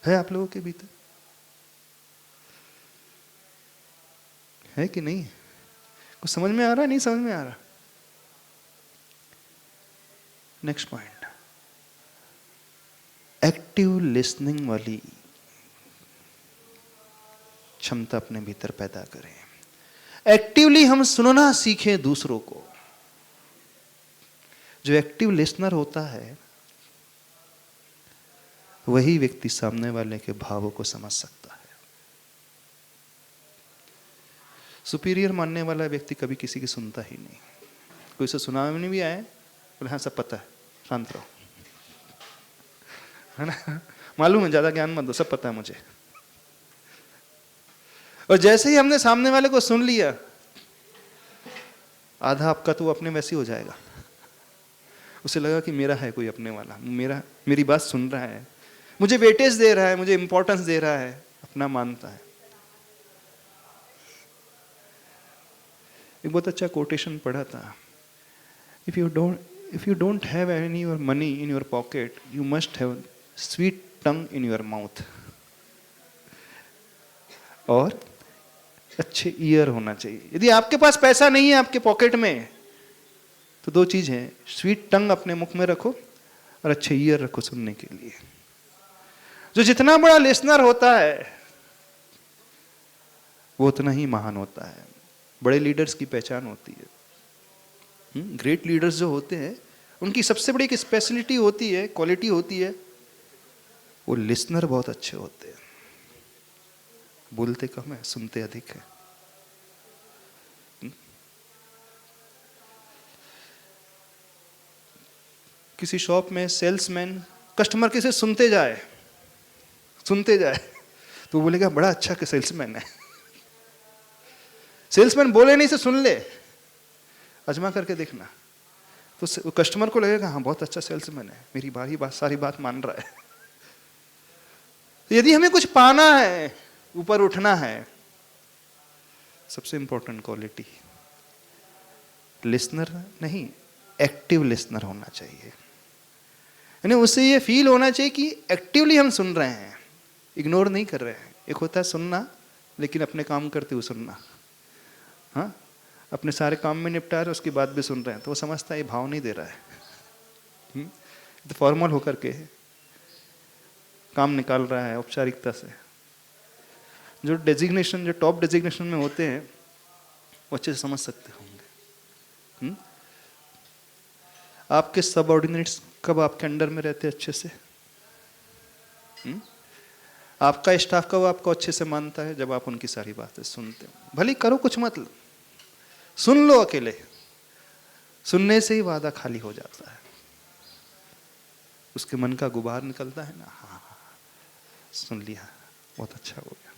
है आप लोगों के भीतर? है कि नहीं? कुछ समझ में आ रहा है? नहीं समझ में आ रहा? नेक्स्ट पॉइंट, एक्टिव लिसनिंग वाली क्षमता अपने भीतर पैदा करें। एक्टिवली हम सुनना सीखें दूसरों को। जो एक्टिव लिसनर होता है वही व्यक्ति सामने वाले के भावों को समझ सकता है। सुपीरियर मानने वाला व्यक्ति कभी किसी की सुनता ही नहीं। कोई से सुना में नहीं भी आए, बोले हाँ सब पता है, शांत रहो, है ना, मालूम है, ज्यादा ज्ञान मत दो, सब पता है मुझे। और जैसे ही हमने सामने वाले को सुन लिया, आधा आपका तो वो अपने वैसे ही हो जाएगा। उसे लगा कि मेरा है कोई अपने वाला, मेरी बात सुन रहा है, मुझे वेटेज दे रहा है, मुझे इंपॉर्टेंस दे रहा है, अपना मानता है। एक बहुत अच्छा कोटेशन पढ़ा था, if you don't have any your money in your pocket, you must have sweet tongue in your mouth. और अच्छे ईयर होना चाहिए। यदि आपके पास पैसा नहीं है आपके पॉकेट में, तो दो चीज है, स्वीट टंग अपने मुख में रखो और अच्छे ईयर रखो सुनने के लिए। जो जितना बड़ा लिसनर होता है वो उतना ही महान होता है। बड़े लीडर्स की पहचान होती है, ग्रेट लीडर्स जो होते हैं उनकी सबसे बड़ी एक स्पेशलिटी होती है, क्वालिटी होती है, वो लिसनर बहुत अच्छे होते हैं। बोलते कम है, सुनते अधिक है। किसी शॉप में सेल्समैन कस्टमर किसे सुनते जाए तो वो बोलेगा बड़ा अच्छा के सेल्समैन है। सेल्समैन बोले नहीं से सुन ले, अजमा करके देखना, तो कस्टमर को लगेगा हाँ बहुत अच्छा सेल्समैन है, मेरी सारी बात मान रहा है। तो यदि हमें कुछ पाना है, ऊपर उठना है, सबसे इंपॉर्टेंट क्वालिटी लिसनर नहीं, एक्टिव लिसनर होना चाहिए। यानी उससे ये फील होना चाहिए कि एक्टिवली हम सुन रहे हैं, इग्नोर नहीं कर रहे हैं। एक होता है सुनना लेकिन अपने काम करते हुए सुनना, हाँ, अपने सारे काम में निपटा रहे उसके बाद भी सुन रहे हैं, तो वो समझता है ये भाव नहीं दे रहा है, तो फॉर्मल होकर के काम निकाल रहा है औपचारिकता से। जो डेजिग्नेशन, जो टॉप डेजिग्नेशन में होते हैं वो अच्छे से समझ सकते होंगे। आपके सबऑर्डिनेट्स कब आपके अंडर में रहते हैं अच्छे से? आपका स्टाफ कब आपको अच्छे से मानता है? जब आप उनकी सारी बातें सुनते हो। भले करो कुछ मत, सुन लो अकेले, सुनने से ही वादा खाली हो जाता है, उसके मन का गुबार निकलता है ना, हाँ सुन लिया, बहुत अच्छा हो गया।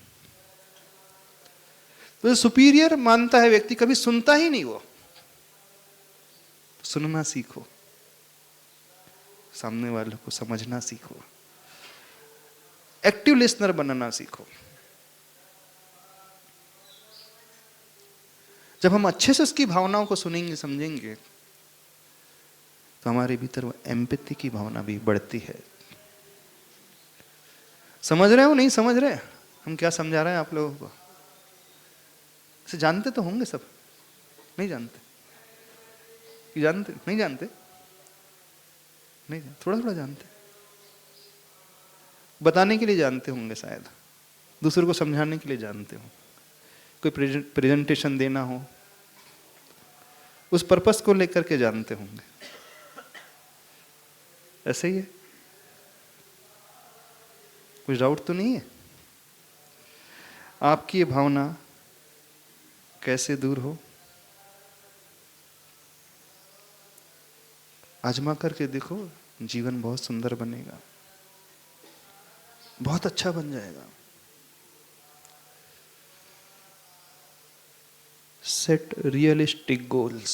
तो सुपीरियर मानता है व्यक्ति कभी सुनता ही नहीं, वो सुनना सीखो, सामने वालों को समझना सीखो, एक्टिव लिसनर बनना सीखो। जब हम अच्छे से उसकी भावनाओं को सुनेंगे, समझेंगे, तो हमारे भीतर वो एम्पैथी की भावना भी बढ़ती है। समझ रहे हो नहीं समझ रहे हम क्या समझा रहे हैं आप लोगों को? इसे जानते तो होंगे सब, नहीं जानते? जानते नहीं जानते? नहीं, थोड़ा थोड़ा जानते, बताने के लिए जानते होंगे, शायद दूसरों को समझाने के लिए जानते हो, कोई प्रेजेंटेशन देना हो उस पर्पस को लेकर के जानते होंगे। ऐसे ही है, कुछ डाउट तो नहीं है? आपकी ये भावना कैसे दूर हो? आजमा करके देखो, जीवन बहुत सुंदर बनेगा, बहुत अच्छा बन जाएगा। Set realistic goals.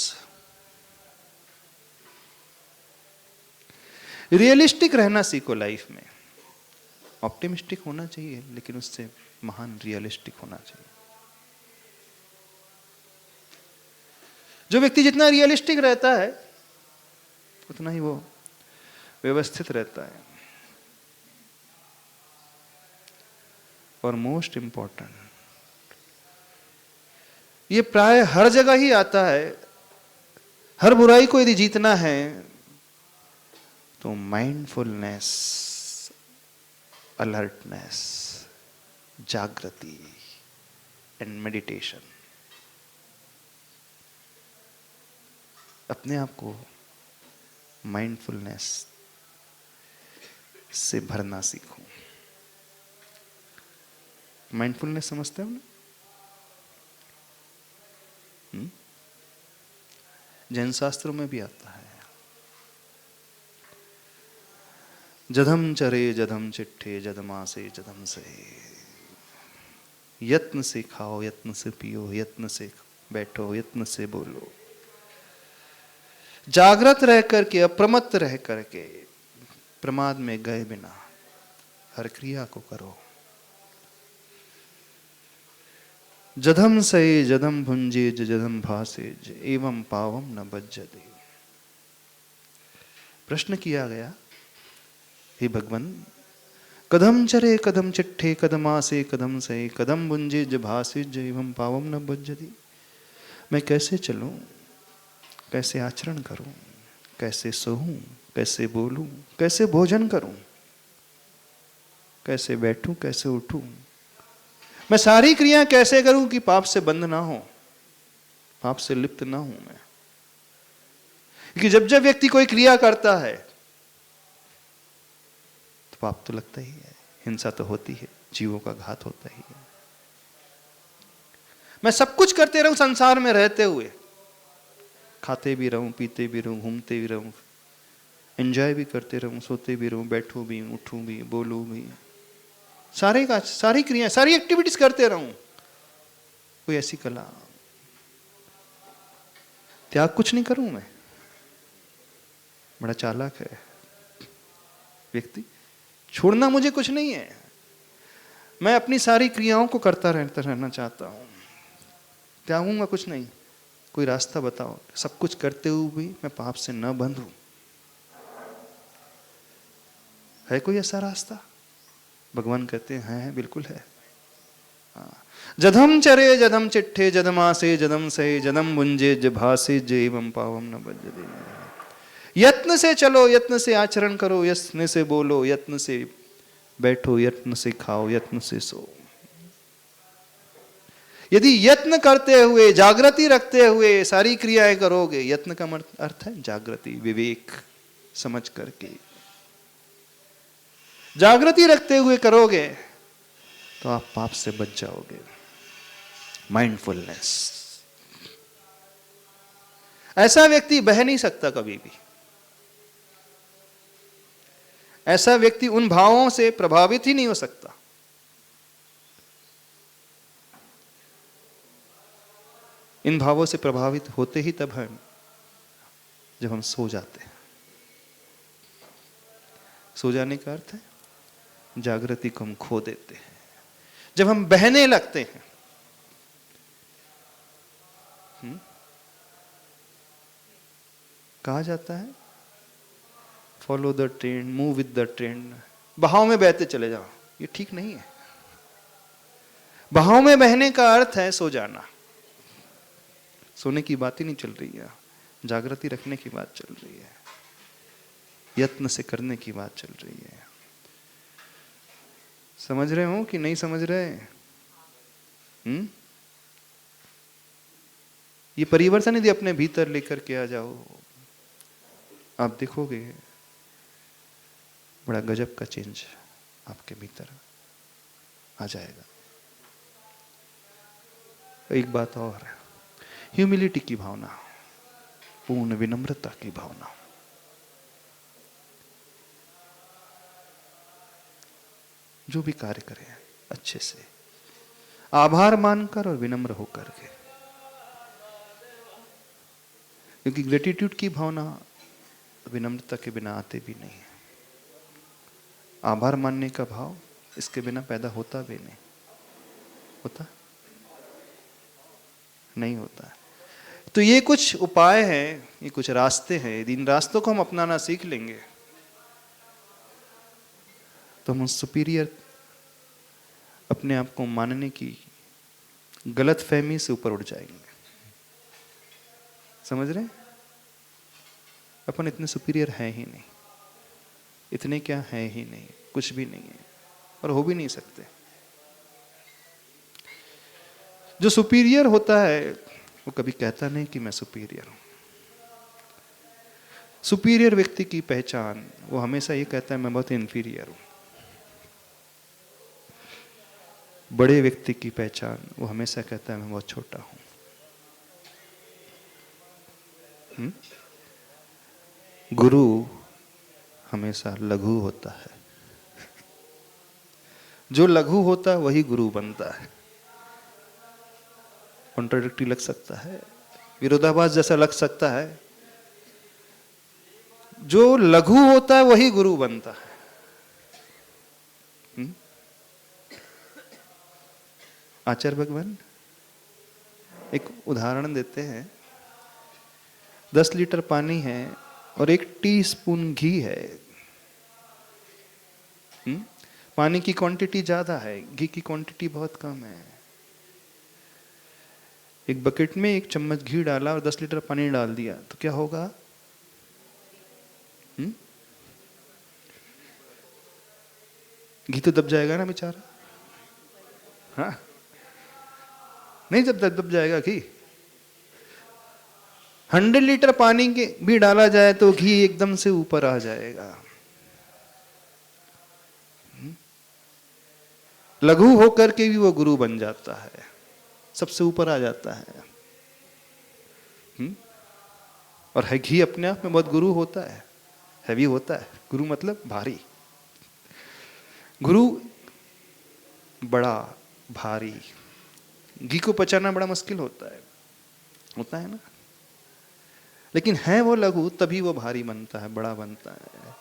रियलिस्टिक रहना सीखो लाइफ में। ऑप्टिमिस्टिक होना चाहिए लेकिन उससे महान रियलिस्टिक होना चाहिए। जो व्यक्ति जितना रियलिस्टिक रहता है उतना ही वो व्यवस्थित रहता है। और मोस्ट इंपॉर्टेंट, ये प्राय हर जगह ही आता है। हर बुराई को यदि जीतना है तो माइंडफुलनेस, अलर्टनेस, जागृति एंड मेडिटेशन, अपने आप को माइंडफुलनेस से भरना सीखो। माइंडफुलनेस समझते हो ना? जैन शास्त्रों में भी आता है, जधम चरे जधम चिट्ठे जधमासे जधम से। यत्न से खाओ, यत्न से पियो, यत्न से बैठो, यत्न से बोलो। जागृत रह करके, अप्रमत्त रह करके, प्रमाद में गए बिना हर क्रिया को करो। जधम सये जधम भुंजे जधम भासे एवं पावम न बज्जते। प्रश्न किया गया, हे भगवान, कदम चरे कदम चिट्ठे कदमासे कदम सये कदम भुंजे ज भासे ज एवं पावम न बज्जते। मैं कैसे चलूं, कैसे आचरण करूं, कैसे सोऊं, कैसे बोलूं, कैसे भोजन करूं, कैसे बैठूं, कैसे उठूं, मैं सारी क्रियाएं कैसे करूं कि पाप से बंध ना हो, पाप से लिप्त ना हूं मैं। क्योंकि जब जब व्यक्ति कोई क्रिया करता है तो पाप तो लगता ही है, हिंसा तो होती है, जीवों का घात होता ही है। मैं सब कुछ करते रहूं संसार में रहते हुए, खाते भी रहूं, पीते भी रहूं, घूमते भी रहूं, एंजॉय भी करते रहूं, सोते भी रहूं, बैठूं भी, उठूं भी, बोलूं भी, सारी क्रियाएं, सारी एक्टिविटीज करते रहूं, कोई ऐसी कला, त्याग कुछ नहीं करूं मैं। बड़ा चालाक है व्यक्ति, छोड़ना मुझे कुछ नहीं है, मैं अपनी सारी क्रियाओं को करता रहना चाहता हूं, त्यागूंगा कुछ नहीं। कोई रास्ता बताओ, सब कुछ करते हुए भी मैं पाप से न बंधूं, है कोई ऐसा रास्ता? भगवान कहते हैं है, बिल्कुल है। जधम चरे जधम चिट्ठे जधमासे जधम सहे जधम भुंजे ज भासे ज एवं पावम न बज्जते। यत्न से चलो, यत्न से आचरण करो, यत्न से बोलो, यत्न से बैठो, यत्न से खाओ, यत्न से सो। यदि यत्न करते हुए, जागृति रखते हुए सारी क्रियाएं करोगे, यत्न का अर्थ है जागृति, विवेक समझ करके जागृति रखते हुए करोगे तो आप पाप से बच जाओगे। माइंडफुलनेस, ऐसा व्यक्ति बह नहीं सकता कभी भी। ऐसा व्यक्ति उन भावों से प्रभावित ही नहीं हो सकता। इन भावों से प्रभावित होते ही तब हैं जब हम सो जाते हैं। सो जाने का अर्थ है जागृति को हम खो देते हैं, जब हम बहने लगते हैं। कहा जाता है follow the trend, move with the trend, बहाव में बहते चले जाओ, ये ठीक नहीं है। बहाव में बहने का अर्थ है सो जाना। सोने की बात ही नहीं चल रही है, जागृति रखने की बात चल रही है, यत्न से करने की बात चल रही है। समझ रहे हो कि नहीं समझ रहे? ये परिवर्तन यदि अपने भीतर लेकर के आ जाओ, आप देखोगे बड़ा गजब का चेंज आपके भीतर आ जाएगा। एक बात और है, ह्यूमिलिटी की भावना, पूर्ण विनम्रता की भावना। जो भी कार्य करें अच्छे से, आभार मानकर और विनम्र होकर के, क्योंकि ग्रेटिट्यूड की भावना विनम्रता के बिना आते भी नहीं है। आभार मानने का भाव इसके बिना पैदा होता भी नहीं होता, नहीं होता है। तो ये कुछ उपाय हैं, ये कुछ रास्ते हैं। यदि इन रास्तों को हम अपनाना सीख लेंगे तो हम सुपीरियर अपने आप को मानने की गलत फहमी से ऊपर उठ जाएंगे। समझ रहे हैं? अपन इतने सुपीरियर हैं ही नहीं, इतने क्या है ही नहीं, कुछ भी नहीं है और हो भी नहीं सकते। जो सुपीरियर होता है वो कभी कहता नहीं कि मैं सुपीरियर हूं। सुपीरियर व्यक्ति की पहचान वो हमेशा ये कहता है मैं बहुत इंफीरियर हूं। बड़े व्यक्ति की पहचान वो हमेशा कहता है मैं बहुत छोटा हूं। गुरु हमेशा लघु होता है। जो लघु होता है वही गुरु बनता है। कॉन्ट्राडिक्टरी लग सकता है, विरोधाभास जैसा लग सकता है। जो लघु होता है वही गुरु बनता है। आचार्य भगवान एक उदाहरण देते हैं। 10 लीटर पानी है और 1 टीस्पून घी है। पानी की क्वांटिटी ज्यादा है, घी की क्वांटिटी बहुत कम है। एक बकेट में 1 चम्मच घी डाला और 10 लीटर पानी डाल दिया तो क्या होगा? घी तो दब जाएगा ना बेचारा। हाँ, नहीं जब तक दब जाएगा घी। 100 लीटर पानी के भी डाला जाए तो घी एकदम से ऊपर आ जाएगा। लघु होकर के भी वो गुरु बन जाता है, सबसे ऊपर आ जाता है। और है घी अपने आप में बहुत गुरु होता है, हैवी होता है। गुरु मतलब भारी। गुरु बड़ा भारी, घी को पचाना बड़ा मुश्किल होता है ना। लेकिन है वो लघु तभी वो भारी बनता है, बड़ा बनता है।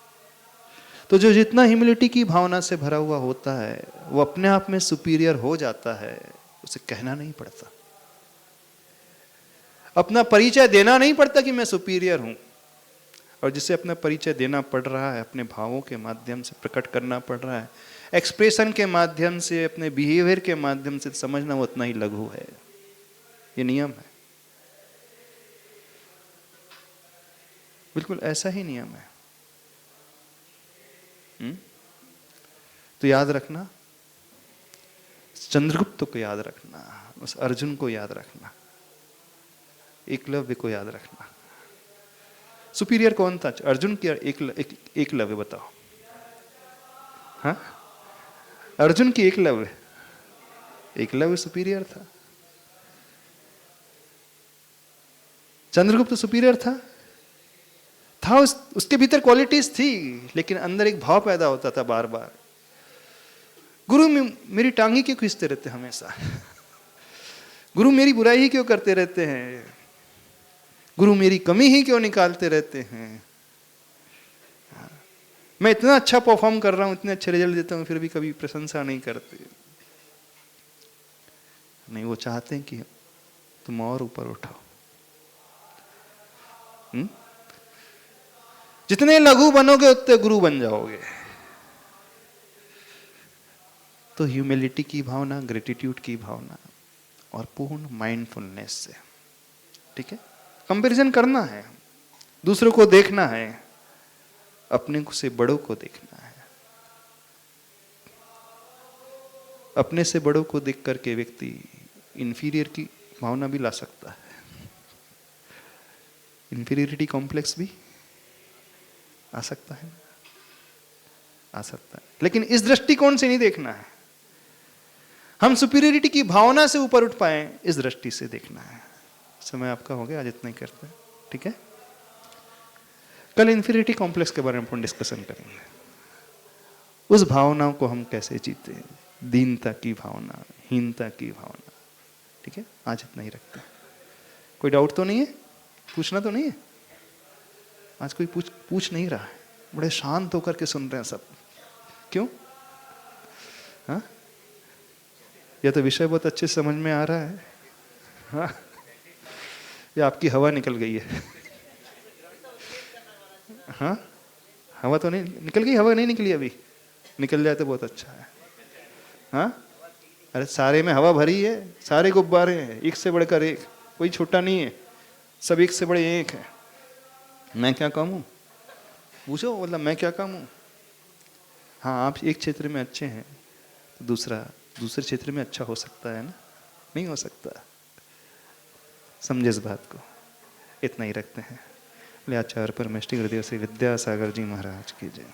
तो जो जितना ह्यूमिलिटी की भावना से भरा हुआ होता है वो अपने आप में सुपीरियर हो जाता है। उसे कहना नहीं पड़ता, अपना परिचय देना नहीं पड़ता कि मैं सुपीरियर हूं। और जिसे अपना परिचय देना पड़ रहा है, अपने भावों के माध्यम से प्रकट करना पड़ रहा है, एक्सप्रेशन के माध्यम से, अपने बिहेवियर के माध्यम से समझना वो उतना ही लघु है। ये नियम है, बिल्कुल ऐसा ही नियम है। तो याद रखना, चंद्रगुप्त को याद रखना, उस अर्जुन को याद रखना, एकलव्य को याद रखना। सुपीरियर कौन था? अर्जुन की एकलव्य बताओ। हाँ, अर्जुन की एकलव्य सुपीरियर था। चंद्रगुप्त सुपीरियर था उसके भीतर क्वालिटीज थी, लेकिन अंदर एक भाव पैदा होता था बार बार, गुरु मेरी टांगी क्यों खींचते रहते हमेशा? गुरु मेरी बुराई ही क्यों करते रहते हैं? गुरु मेरी कमी ही क्यों निकालते रहते हैं? मैं इतना अच्छा परफॉर्म कर रहा हूं, इतने अच्छे रिजल्ट देता हूं, फिर भी कभी प्रशंसा नहीं करते। नहीं, वो चाहते हैं कि तुम और ऊपर उठाओ। जितने लघु बनोगे उतने गुरु बन जाओगे। तो ह्यूमिलिटी की भावना, ग्रेटिट्यूड की भावना और पूर्ण माइंडफुलनेस से, ठीक है, कंपैरिजन करना है, दूसरों को देखना है, अपने से बड़ों को देखना है। अपने से बड़ों को देख करके व्यक्ति इंफीरियर की भावना भी ला सकता है, इंफीरियरिटी कॉम्प्लेक्स भी आ सकता है, आ सकता है। लेकिन इस दृष्टिकोण से नहीं देखना है। हम सुपीरियरिटी की भावना से ऊपर उठ पाए, इस दृष्टि से देखना है। समय आपका हो गया, आज इतना ही करते हैं, ठीक है। कल इंफीरियरिटी कॉम्प्लेक्स के बारे में अपन डिस्कशन करेंगे। उस भावनाओं को हम कैसे जीते हैं, दीनता की भावना, हीनता की भावना, ठीक है। आज इतना ही रखते हैं। कोई डाउट तो नहीं है? पूछना तो नहीं है? आज कोई पूछ नहीं रहा है, बड़े शांत होकर के सुन रहे हैं सब। क्यों? हाँ, या तो विषय बहुत अच्छे समझ में आ रहा है, हाँ, या आपकी हवा निकल गई है? हाँ, हवा तो नहीं निकल गई, हवा नहीं निकली अभी, निकल जाए तो बहुत अच्छा है। हाँ, अरे सारे में हवा भरी है, सारे गुब्बारे हैं, एक से बढ़कर एक, कोई छोटा नहीं है, सब एक से बड़े एक है। मैं क्या कम हूँ? पूछो, मतलब मैं क्या कम हूँ? हाँ, आप एक क्षेत्र में अच्छे हैं तो दूसरे क्षेत्र में अच्छा हो सकता है ना? नहीं हो सकता। समझे इस बात को। इतना ही रखते हैं। आचार्य परमेष्टि हृदय से विद्यासागर जी महाराज की जय।